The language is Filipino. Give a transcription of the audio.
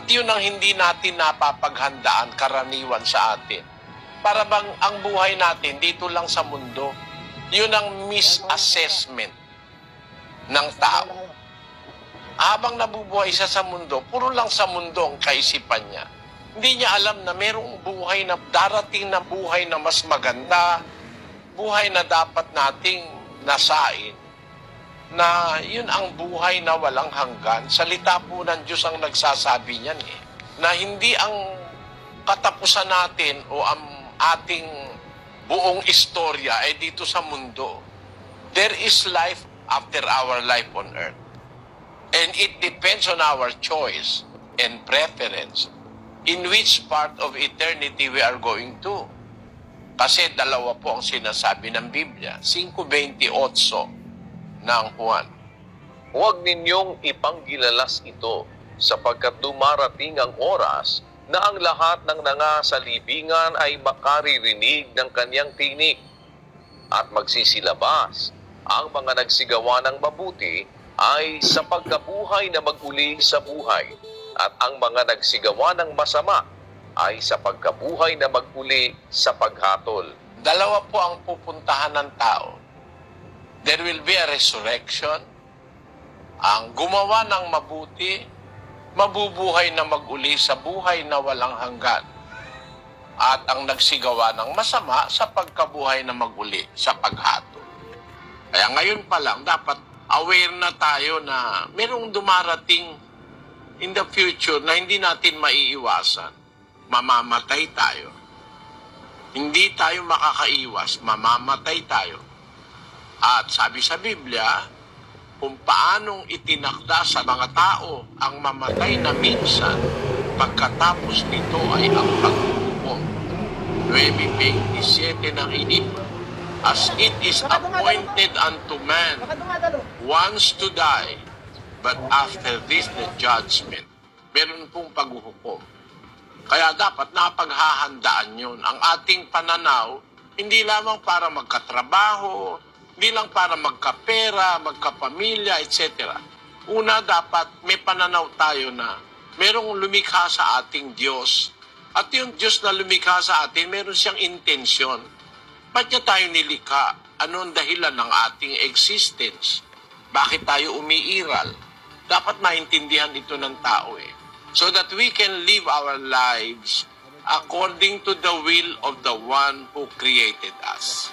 At yun ang hindi natin napapaghandaan karaniwan sa atin. Para bang ang buhay natin dito lang sa mundo, yun ang misassessment ng tao. Habang nabubuhay siya sa mundo, puro lang sa mundo ang kaisipan niya. Hindi niya alam na merong buhay na darating na buhay na mas maganda, buhay na dapat nating nasain, na yun ang buhay na walang hanggan. Salita po ng Diyos ang nagsasabi niyan na hindi ang katapusan natin o ang ating buong istorya ay dito sa mundo. There is life after our life on earth. And it depends on our choice and preference in which part of eternity we are going to. Kasi dalawa po ang sinasabi ng Biblia, 5:28 ng Juan. Huwag ninyong ipanggilalas ito sapagkat dumarating ang oras na ang lahat ng nangasalibingan ay makaririnig ng kanyang tinig at magsisilabas. Ang mga nagsigawa ng mabuti ay sa pagkabuhay na mag-uli sa buhay at ang mga nagsigawa ng masama ay sa pagkabuhay na mag-uli sa paghatol. Dalawa po ang pupuntahan ng tao. There will be a resurrection. Ang gumawa ng mabuti, mabubuhay na mag-uli sa buhay na walang hanggan. At ang nagsigawa ng masama sa pagkabuhay na mag-uli sa paghatol. Kaya ngayon pa lang, dapat aware na tayo na merong dumarating in the future na hindi natin maiiwasan. Mamamatay tayo. Hindi tayo makakaiwas, mamamatay tayo. At sabi sa Biblia, kung paanong itinakda sa mga tao ang mamatay na minsan, pagkatapos nito ay ang paghuhukom. 9:27 ng Inipa. As it is appointed unto man once to die, but after this the judgment. Meron pong paghuhukom. Kaya dapat napaghahandaan yun. Ang ating pananaw, hindi lamang para magkatrabaho, hindi lang para magkapera, magkapamilya, etc. Una, dapat may pananaw tayo na merong lumikha sa ating Diyos. At yung Diyos na lumikha sa atin, meron siyang intensyon. Ba't niya tayo nilikha? Ano ang dahilan ng ating existence? Bakit tayo umiiral? Dapat maintindihan ito ng tao so that we can live our lives according to the will of the one who created us.